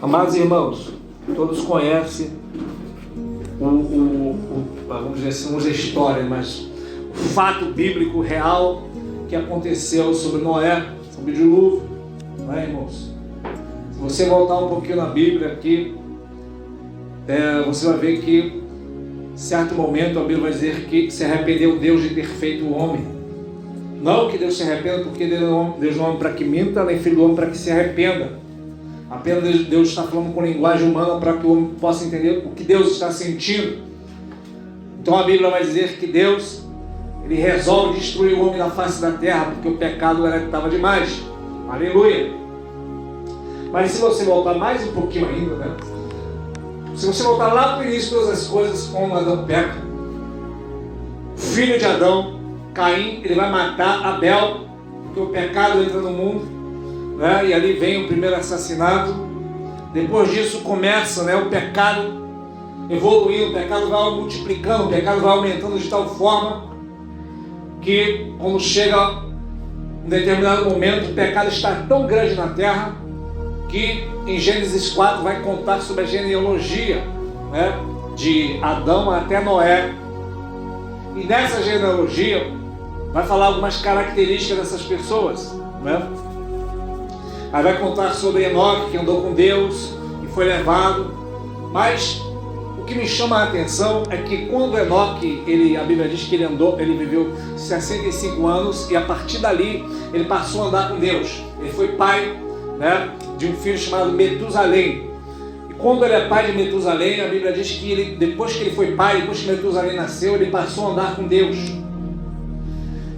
Amados irmãos, todos conhecem vamos dizer assim, a história, mas o fato bíblico real que aconteceu sobre Noé, sobre o dilúvio, não é, irmãos? Se você voltar um pouquinho na Bíblia aqui, você vai ver que em certo momento a Bíblia vai dizer que se arrependeu Deus de ter feito o homem. Não que Deus se arrependa, porque Deus não é homem para que minta, nem filho do homem para que se arrependa. Apenas Deus está falando com linguagem humana para que o homem possa entender o que Deus está sentindo. Então a Bíblia vai dizer que Deus, ele resolve destruir o homem da face da terra, porque o pecado estava demais. Aleluia! Mas se você voltar mais um pouquinho ainda, né? Se você voltar lá para o início de todas as coisas, como Adão peca, o filho de Adão, Caim, ele vai matar Abel, porque o pecado entra no mundo, né? E ali vem o primeiro assassinato. Depois disso começa, né, o pecado evoluindo, o pecado vai multiplicando, o pecado vai aumentando de tal forma que quando chega um determinado momento, o pecado está tão grande na terra que em Gênesis 4 vai contar sobre a genealogia, né, de Adão até Noé. E nessa genealogia vai falar algumas características dessas pessoas, né? Aí vai contar sobre Enoque, que andou com Deus e foi levado. Mas o que me chama a atenção é que quando Enoque, a Bíblia diz que ele viveu 65 anos e a partir dali ele passou a andar com Deus. Ele foi pai, né, de um filho chamado Metusalém. E quando ele é pai de Metusalém, a Bíblia diz que depois que ele foi pai, depois que Metusalém nasceu, ele passou a andar com Deus.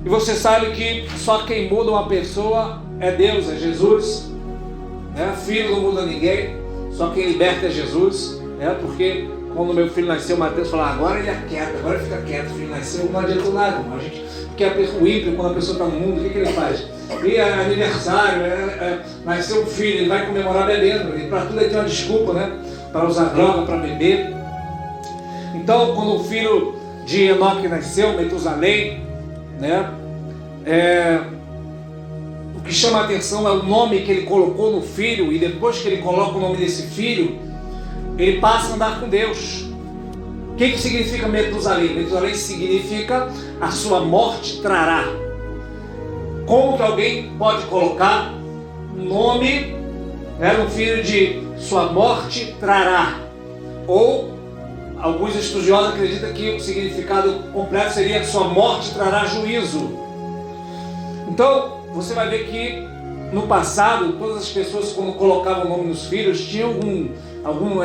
E você sabe que só quem muda uma pessoa é Deus, é Jesus, né? Filho não muda ninguém, só quem liberta é Jesus, né? Porque quando meu filho nasceu, Mateus falou, agora ele é quieto, agora fica quieto, o filho nasceu, não adiantou nada, a gente, porque o ímpio, quando a pessoa está no mundo, o que ele faz? E é aniversário, nasceu um filho, ele vai comemorar bebendo, e para tudo ele tem uma desculpa, né? Para usar droga, para beber. Então, quando o filho de Enoque nasceu, Metusalém, né? O que chama a atenção é o nome que ele colocou no filho, e depois que ele coloca o nome desse filho, ele passa a andar com Deus. O que significa Metusalém? Metusalém significa a sua morte trará. Como que alguém pode colocar um nome no filho de sua morte trará? Ou alguns estudiosos acreditam que o significado completo seria sua morte trará juízo. Então, você vai ver que no passado, todas as pessoas quando colocavam o nome nos filhos, tinham algum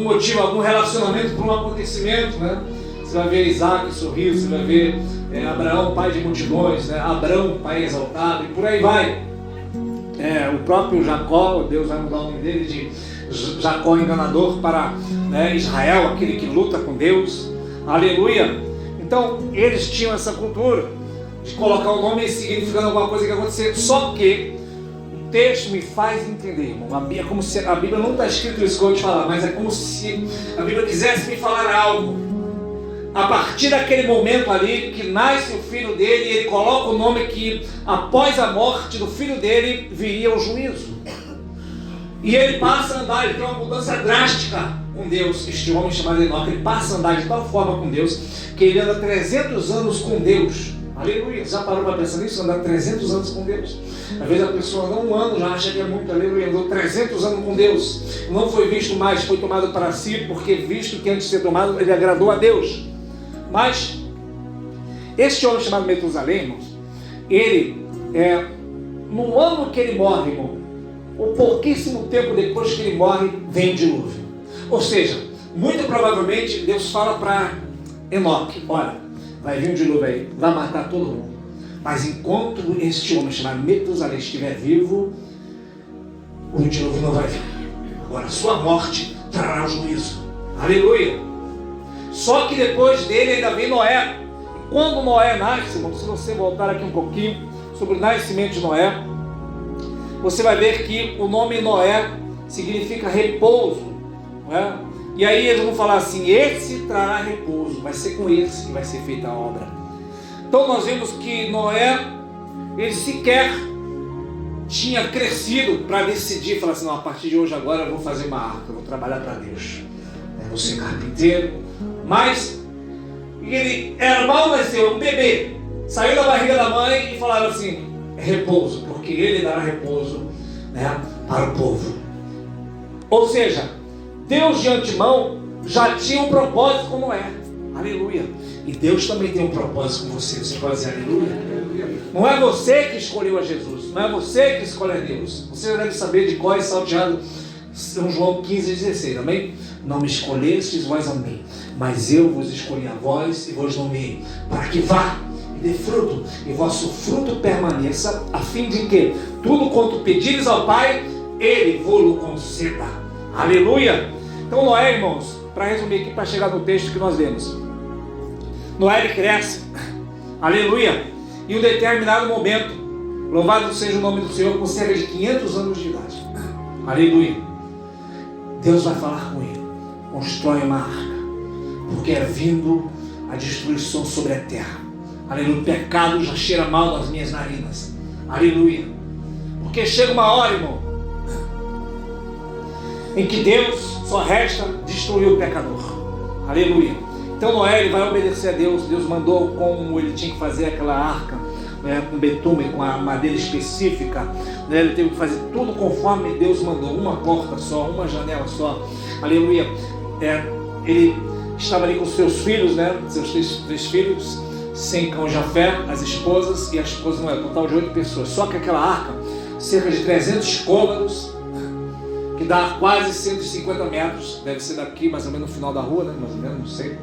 motivo, algum relacionamento para um acontecimento, né? Você vai ver Isaac, sorriso, você vai ver Abraão, pai de multidões, né? Abrão, pai exaltado, e por aí vai. O próprio Jacó, Deus vai mudar o nome dele de Jacó enganador para, né, Israel, aquele que luta com Deus. Aleluia! Então, eles tinham essa cultura de colocar o nome significando alguma coisa que aconteceu. Só que o texto me faz entender, irmão. É como se a Bíblia não está escrito isso que eu vou te falar, mas é como se a Bíblia quisesse me falar algo. A partir daquele momento ali que nasce o filho dele, ele coloca o nome que após a morte do filho dele viria o juízo. E ele passa a andar, ele tem uma mudança drástica com Deus. Este homem chamado Enoque, ele passa a andar de tal forma com Deus que ele anda 300 anos com Deus. Aleluia! Já parou para pensar nisso? Andar 300 anos com Deus. Às vezes a pessoa anda um ano, já acha que é muito, aleluia, andou 300 anos com Deus. Não foi visto mais, foi tomado para si, porque visto que antes de ser tomado, ele agradou a Deus. Mas, este homem chamado Metusalém, irmãos, ele, no ano que ele morre, irmão, ou pouquíssimo tempo depois que ele morre, vem o dilúvio. Ou seja, muito provavelmente Deus fala para Enoque, olha, vai vir um dilúvio aí, vai matar todo mundo. Mas enquanto este homem chamado Metusalém estiver vivo, o dilúvio não vai vir. Agora, sua morte trará o juízo. Aleluia! Só que depois dele ainda vem Noé. E quando Noé nasce, irmão, se você voltar aqui um pouquinho sobre o nascimento de Noé, você vai ver que o nome Noé significa repouso, não é? E aí eles vão falar assim, esse trará repouso, vai ser com esse que vai ser feita a obra. Então nós vemos que Noé, ele sequer tinha crescido para decidir, falar assim, não, a partir de hoje agora eu vou fazer uma arca, eu vou trabalhar para Deus. Eu vou ser carpinteiro. Mas ele era mal nasceu, um bebê. Saiu da barriga da mãe e falaram assim, repouso, porque ele dará repouso, né, para o povo. Ou seja, Deus de antemão já tinha um propósito com Noé. Aleluia. E Deus também tem um propósito com você. Você pode dizer aleluia? Não é você que escolheu a Jesus. Não é você que escolhe a Deus. Você já deve saber de qual é salteado São João 15,16. Amém? Não me escolhestes vós a mim, mas eu vos escolhi a vós e vos nomeei, para que vá e dê fruto, e vosso fruto permaneça, a fim de que tudo quanto pedires ao Pai, Ele vos conceda. Aleluia! Então Noé, irmãos, para resumir aqui, para chegar no texto que nós lemos, Noé ele cresce, aleluia, em um determinado momento, louvado seja o nome do Senhor, com cerca de 500 anos de idade, aleluia, Deus vai falar com ele, constrói uma arca, porque é vindo a destruição sobre a terra, aleluia, o pecado já cheira mal nas minhas narinas, aleluia, porque chega uma hora, irmão, em que Deus só resta destruir o pecador, aleluia. Então Noé ele vai obedecer a Deus. Deus mandou como ele tinha que fazer aquela arca, né, com betume, com a madeira específica, né, ele teve que fazer tudo conforme Deus mandou, uma porta só, uma janela só, aleluia. Ele estava ali com seus filhos, né, seus três filhos, Sem, Cão, Jafé, as esposas e a esposa Noé, total de 8 pessoas. Só que aquela arca, cerca de 300 côvados, que dá quase 150 metros, deve ser daqui mais ou menos no final da rua, né, mais ou menos, não sei.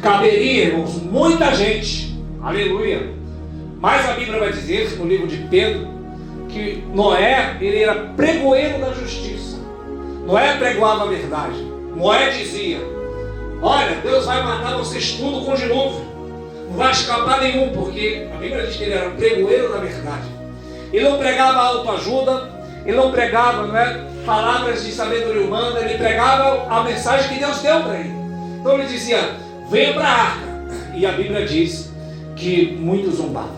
Caberia, irmãos, muita gente, aleluia. Mas a Bíblia vai dizer, no livro de Pedro, que Noé, ele era pregoeiro da justiça. Noé pregoava a verdade. Noé dizia, olha, Deus vai matar vocês tudo com dilúvio, não vai escapar nenhum, porque a Bíblia diz que ele era pregoeiro da verdade. Ele não pregava autoajuda, ele não pregava, não é, palavras de sabedoria humana, ele pregava a mensagem que Deus deu para ele. Então ele dizia, venha para a arca. E a Bíblia diz que muitos zombavam,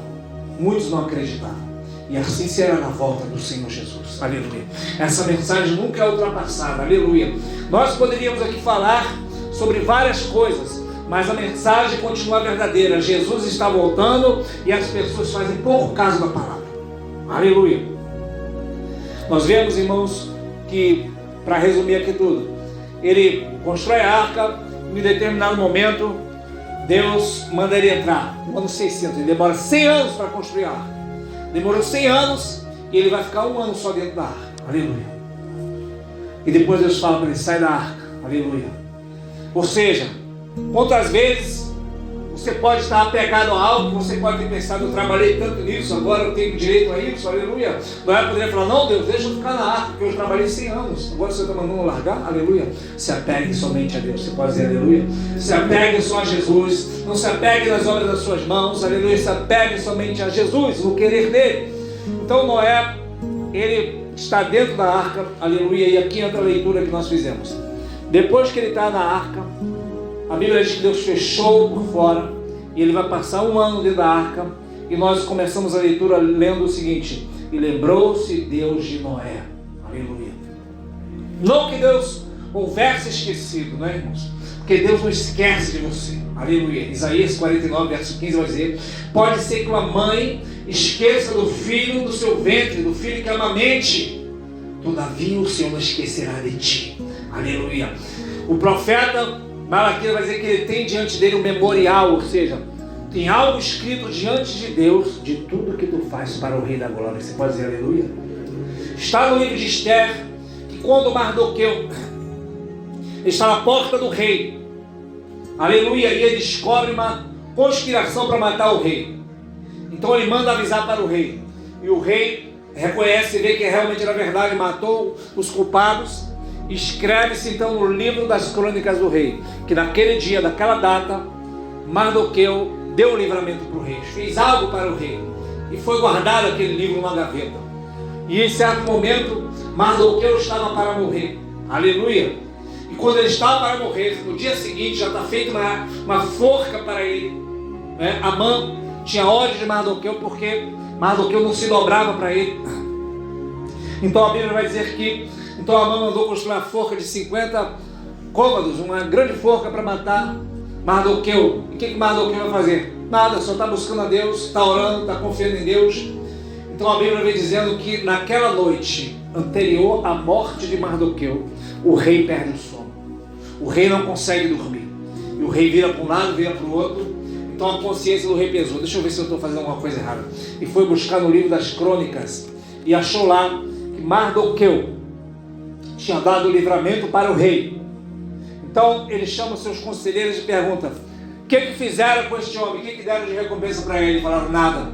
muitos não acreditavam. E assim será na volta do Senhor Jesus. Aleluia. Essa mensagem nunca é ultrapassada. Aleluia. Nós poderíamos aqui falar sobre várias coisas, mas a mensagem continua verdadeira. Jesus está voltando e as pessoas fazem pouco caso da palavra. Aleluia. Nós vemos, irmãos, que, para resumir aqui tudo, ele constrói a arca, em determinado momento, Deus manda ele entrar, no ano 600, ele demora 100 anos para construir a arca. Demorou 100 anos e ele vai ficar 1 ano só dentro da arca, aleluia. E depois Deus fala para ele, sai da arca, aleluia. Ou seja, quantas vezes você pode estar apegado a algo, você pode ter pensado, eu trabalhei tanto nisso, agora eu tenho direito a isso, aleluia. Noé poderia falar, não Deus, deixa eu ficar na arca, porque eu trabalhei 100 anos, agora você está mandando largar, aleluia. Se apegue somente a Deus, você pode dizer aleluia. Se apegue só a Jesus, não se apegue nas obras das suas mãos, aleluia. Se apegue somente a Jesus, no querer dele. Então Noé, ele está dentro da arca, aleluia, e aqui entra a leitura que nós fizemos. Depois que ele está na arca, a Bíblia diz que Deus fechou por fora e ele vai passar 1 ano dentro da arca. E nós começamos a leitura lendo o seguinte: e lembrou-se Deus de Noé, aleluia. Não que Deus houvesse esquecido, não é, irmãos? Porque Deus não esquece de você, aleluia. Isaías 49, verso 15 vai dizer, pode ser que uma mãe esqueça do filho do seu ventre, do filho que amamente, todavia o Senhor não esquecerá de ti, aleluia. O profeta Malaquias vai dizer que ele tem diante dele um memorial, ou seja, tem algo escrito diante de Deus de tudo que tu fazes para o Rei da Glória. Você pode dizer aleluia? Está no livro de Esther que quando Mardoqueu está na porta do rei, aleluia, e ele descobre uma conspiração para matar o rei. Então ele manda avisar para o rei, e o rei reconhece e vê que realmente era verdade, matou os culpados. Escreve-se então no livro das crônicas do rei, que naquele dia, daquela data, Mardoqueu deu o livramento para o rei, fez algo para o rei, e foi guardado aquele livro numa gaveta. E em certo momento, Mardoqueu estava para morrer, aleluia. E quando ele estava para morrer, no dia seguinte já está feita uma forca para ele, né? Amã tinha ódio de Mardoqueu porque Mardoqueu não se dobrava para ele. Então a Bíblia vai dizer que então Amã mandou construir uma forca de 50 côvados, uma grande forca para matar Mardoqueu. E o que Mardoqueu vai fazer? Nada, só está buscando a Deus, está orando, está confiando em Deus. Então a Bíblia vem dizendo que naquela noite anterior à morte de Mardoqueu, o rei perde o sono. O rei não consegue dormir. E o rei vira para um lado, vira para o outro. Então a consciência do rei pesou. Deixa eu ver se eu estou fazendo alguma coisa errada. E foi buscar no livro das crônicas e achou lá que Mardoqueu tinha dado o livramento para o rei. Então ele chama os seus conselheiros e pergunta: o que fizeram com este homem? O que deram de recompensa para ele? Falaram: nada.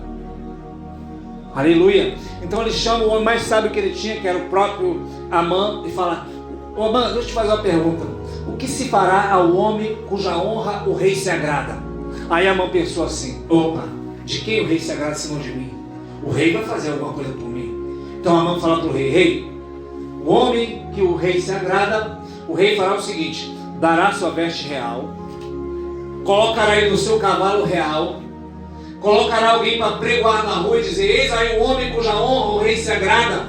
Aleluia. Então ele chama o homem mais sábio que ele tinha, que era o próprio Amã, e fala: ô Amã, deixa eu te fazer uma pergunta. O que se fará ao homem cuja honra o rei se agrada? Aí Amã pensou assim: opa, de quem o rei se agrada senão de mim? O rei vai fazer alguma coisa por mim. Então Amã fala para o rei: rei, o homem que o rei se agrada, o rei fará o seguinte: dará sua veste real, colocará ele no seu cavalo real, colocará alguém para pregoar na rua e dizer: eis aí o homem cuja honra o rei se agrada.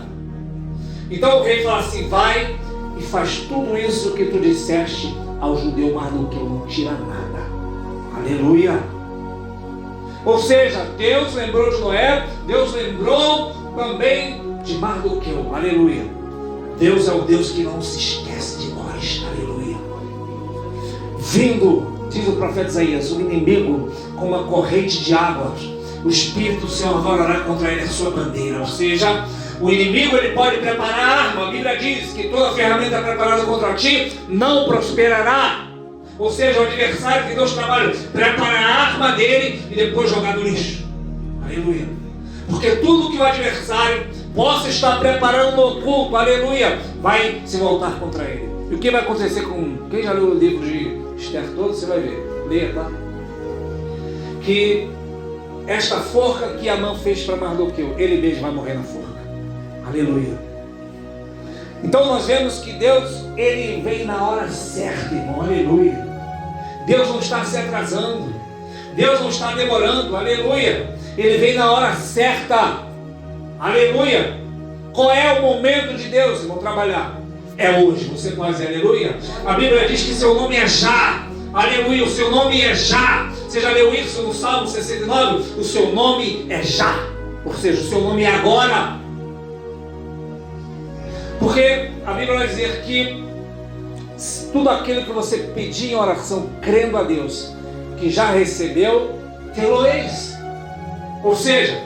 Então o rei fala assim: vai e faz tudo isso que tu disseste ao judeu Mardoqueu, não tira nada. Aleluia. Ou seja, Deus lembrou de Noé, Deus lembrou também de Mardoqueu. Aleluia. Deus é o Deus que não se esquece de nós. Aleluia. Vindo, diz o profeta Isaías, o inimigo com uma corrente de águas, o Espírito do Senhor vai orar contra ele a sua bandeira. Ou seja, o inimigo ele pode preparar arma. A Bíblia diz que toda ferramenta preparada contra ti não prosperará. Ou seja, o adversário que Deus trabalha, prepara a arma dele e depois jogar no lixo. Aleluia. Porque tudo que o adversário possa estar preparando no oculto, aleluia, vai se voltar contra ele. E o que vai acontecer com... Quem já leu o livro de Esther todo, você vai ver. Leia, tá? Que esta forca que Amã fez para Mardoqueu, ele mesmo vai morrer na forca. Aleluia. Então nós vemos que Deus, ele vem na hora certa, irmão. Aleluia. Deus não está se atrasando. Deus não está demorando. Aleluia. Ele vem na hora certa. Aleluia. Qual é o momento de Deus, irmão, trabalhar? É hoje. Você pode dizer aleluia? A Bíblia diz que seu nome é Já. Aleluia. O seu nome é Já. Você já leu isso no Salmo 69? O seu nome é Já. Ou seja, o seu nome é agora. Porque a Bíblia vai dizer que tudo aquilo que você pedir em oração, crendo a Deus, que já recebeu, tê-lo-eis. Ou seja,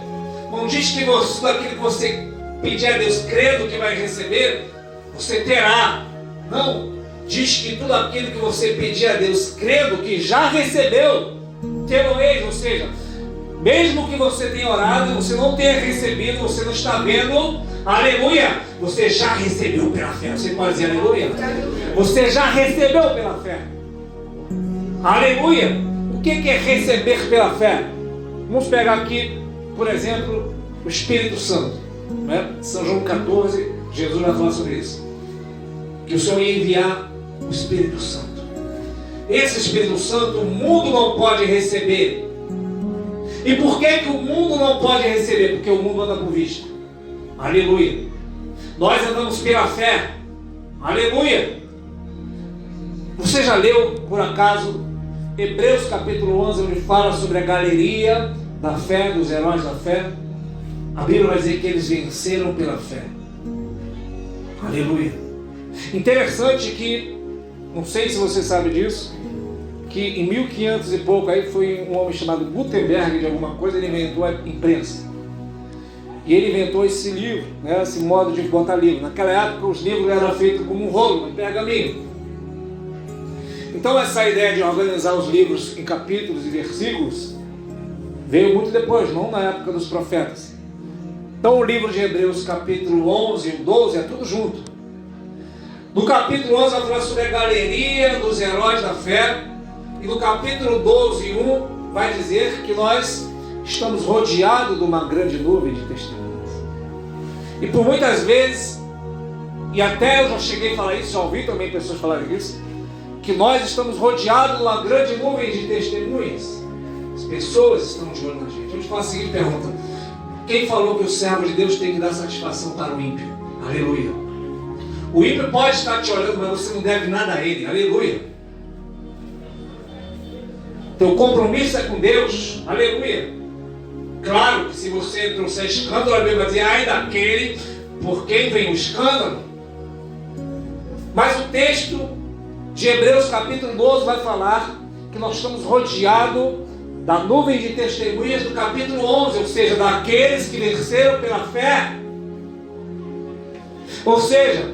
não diz que tudo aquilo que você pedir a Deus, crendo que vai receber, você terá. Não, diz que tudo aquilo que você pedir a Deus, crendo que já recebeu, tê-lo-eis. Ou seja, mesmo que você tenha orado e você não tenha recebido, você não está vendo, aleluia, você já recebeu pela fé. Você pode dizer aleluia? Você já recebeu pela fé. Aleluia. O que é receber pela fé? Vamos pegar aqui, por exemplo, o Espírito Santo, né? São João 14, Jesus vai falar sobre isso, que o Senhor ia enviar o Espírito Santo. Esse Espírito Santo o mundo não pode receber. E por que o mundo não pode receber? Porque o mundo anda por vista. Aleluia. Nós andamos pela fé. Aleluia. Você já leu, por acaso, Hebreus capítulo 11, onde fala sobre a galeria da fé, dos heróis da fé? A Bíblia vai dizer que eles venceram pela fé. Aleluia. Interessante que, não sei se você sabe disso, que em 1500 e pouco, aí foi um homem chamado Gutenberg de alguma coisa, ele inventou a imprensa. E ele inventou esse livro, né, esse modo de botar livro. Naquela época os livros eram feitos como um rolo, um pergaminho. Então essa ideia de organizar os livros em capítulos e versículos veio muito depois, não na época dos profetas. Então o livro de Hebreus capítulo 11 e 12 é tudo junto. No capítulo 11 vai falar sobre a galeria dos heróis da fé. E no capítulo 12 e 1 vai dizer que nós estamos rodeados de uma grande nuvem de testemunhas. E por muitas vezes, e até eu já cheguei a falar isso, já ouvi também pessoas falarem isso, que nós estamos rodeados de uma grande nuvem de testemunhas. As pessoas estão de olho na gente. Eu te faço a seguinte pergunta: Quem falou que o servo de Deus tem que dar satisfação para o ímpio? Aleluia. O ímpio pode estar te olhando, mas você não deve nada a ele. Aleluia. Teu compromisso é com Deus. Aleluia. Claro que se você trouxer escândalo, a Bíblia vai dizer, ai daquele por quem vem o escândalo. Mas o texto de Hebreus capítulo 12 vai falar que nós estamos rodeados da nuvem de testemunhas do capítulo 11, ou seja, daqueles que venceram pela fé. Ou seja,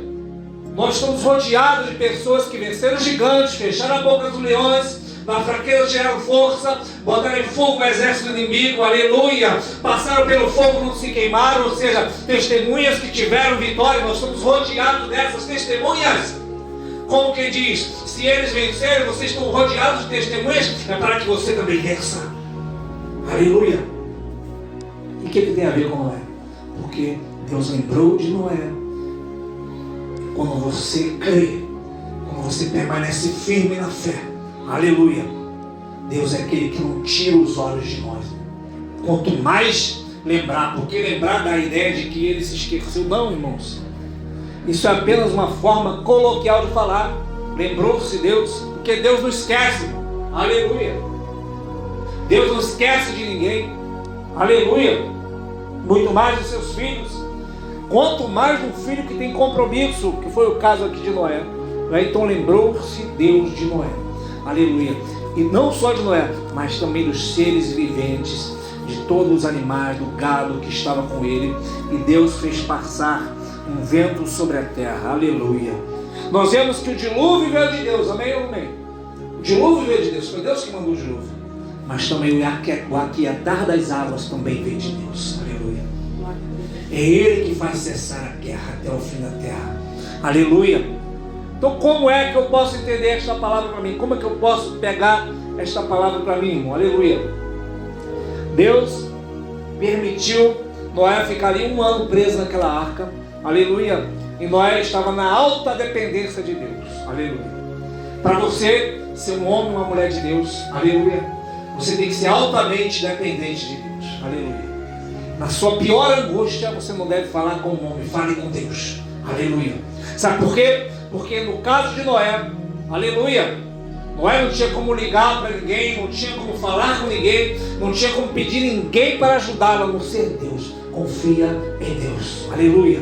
nós estamos rodeados de pessoas que venceram gigantes, fecharam a boca dos leões, na fraqueza geraram força, botaram em fogo o exército inimigo, aleluia, passaram pelo fogo, não se queimaram, ou seja, testemunhas que tiveram vitória. Nós estamos rodeados dessas testemunhas. Como quem diz, se eles vencerem, vocês estão rodeados de testemunhas, é para que você também vença. Aleluia. E o que tem a ver com Noé? Porque Deus lembrou de Noé. Quando você crê, quando você permanece firme na fé, aleluia, Deus é aquele que não tira os olhos de nós. Quanto mais lembrar, porque lembrar da ideia de que ele se esqueceu, não, irmãos. Isso é apenas uma forma coloquial de falar. Lembrou-se Deus, porque Deus não esquece. Aleluia. Deus não esquece de ninguém. Aleluia. Muito mais dos seus filhos. Quanto mais um filho que tem compromisso, que foi o caso aqui de Noé. Então lembrou-se Deus de Noé. Aleluia. E não só de Noé, mas também dos seres viventes, de todos os animais, do gado que estava com ele. E Deus fez passar um vento sobre a terra. Aleluia. Nós vemos que o dilúvio veio de Deus. Amém ou amém? O dilúvio veio de Deus. Foi Deus que mandou o dilúvio. Mas também o aquietar das águas também veio de Deus. Aleluia. É Ele que faz cessar a guerra até o fim da terra. Aleluia. Então como é que eu posso entender esta palavra para mim? Como é que eu posso pegar esta palavra para mim, irmão? Aleluia. Deus permitiu Noé ficar ali 1 ano preso naquela arca. Aleluia. E Noé estava na alta dependência de Deus. Aleluia. Para você ser um homem ou uma mulher de Deus, aleluia, você tem que ser altamente dependente de Deus. Aleluia. Na sua pior angústia, você não deve falar com um homem, fale com Deus. Aleluia. Sabe por quê? Porque no caso de Noé, aleluia, Noé não tinha como ligar para ninguém, não tinha como falar com ninguém, não tinha como pedir ninguém para ajudá-lo, a não ser Deus. Confia em Deus. Aleluia.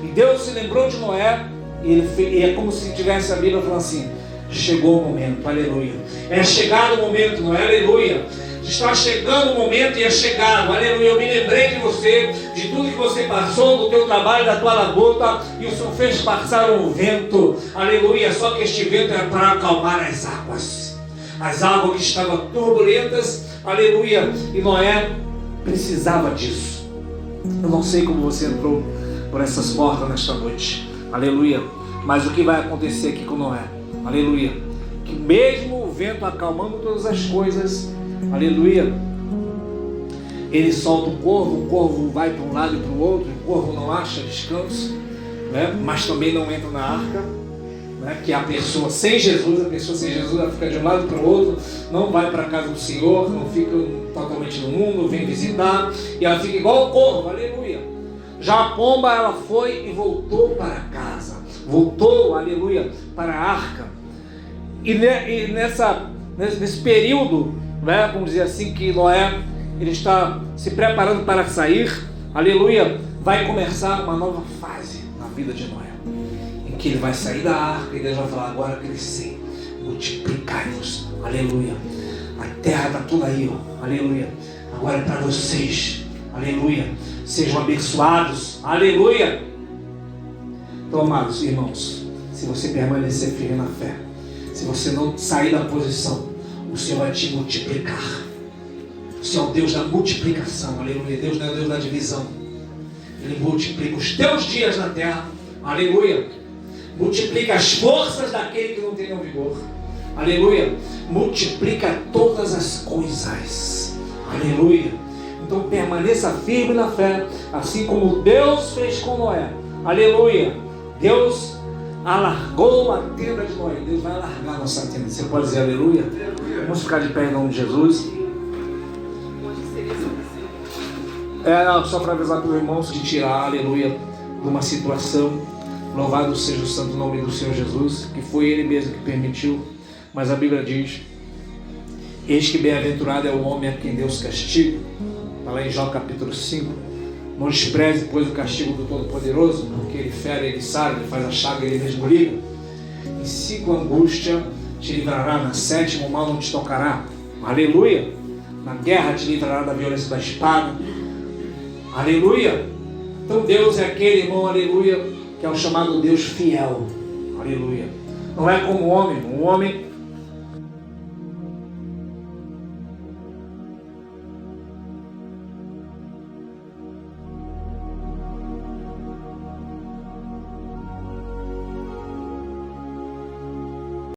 E Deus se lembrou de Noé, e é como se tivesse a Bíblia falando assim, chegou o momento, aleluia. É chegado o momento, Noé, aleluia. Está chegando o momento e é chegado, aleluia. Eu me lembrei de você, de tudo que você passou, do teu trabalho, da tua labuta, e o Senhor fez passar um vento, aleluia. Só que este vento era para acalmar as águas que estavam turbulentas, aleluia. E Noé precisava disso. Eu não sei como você entrou por essas portas nesta noite, aleluia. Mas o que vai acontecer aqui com Noé, aleluia, que mesmo o vento acalmando todas as coisas, aleluia, ele solta o corvo vai para um lado e para o outro, o corvo não acha descanso, né? Mas também não entra na arca, né? Que a pessoa sem Jesus ela fica de um lado para o outro, não vai para a casa do Senhor, não fica totalmente no mundo, vem visitar, e ela fica igual o corvo, aleluia. Já a pomba, ela foi e voltou para casa, voltou, aleluia, para a arca. E nesse período, né, vamos dizer assim, que Noé ele está se preparando para sair, aleluia, vai começar uma nova fase na vida de Noé, em que ele vai sair da arca e Deus vai falar, agora crescei, multiplicai-vos, aleluia, a terra está toda aí, ó, aleluia, agora é para vocês, aleluia, sejam abençoados, aleluia. Então, amados irmãos, se você permanecer firme na fé, se você não sair da posição, o Senhor vai te multiplicar. O Senhor é o Deus da multiplicação, aleluia. Deus não é o Deus da divisão. Ele multiplica os teus dias na terra, aleluia. Multiplica as forças daquele que não tem nenhum vigor, aleluia. Multiplica todas as coisas, aleluia. Então permaneça firme na fé, assim como Deus fez com Noé, aleluia. Deus alargou a tenda de Noé, Deus vai alargar a nossa tenda. Você pode dizer aleluia? Aleluia. Vamos ficar de pé em nome de Jesus. Só para avisar para os irmãos de tirar, aleluia, de uma situação. Louvado seja o santo nome do Senhor Jesus, que foi Ele mesmo que permitiu. Mas a Bíblia diz: eis que bem-aventurado é o homem a quem Deus castiga. Está lá em Jó capítulo 5. Não despreze, pois, o castigo do Todo-Poderoso, porque Ele fere, Ele sara, Ele faz a chaga, Ele mesmo liga. Em 5 angústia te livrará, na 7ª o mal não te tocará. Aleluia! Na guerra te livrará da violência da espada. Aleluia! Então Deus é aquele, irmão, aleluia, que é o chamado Deus fiel. Aleluia! Não é como o homem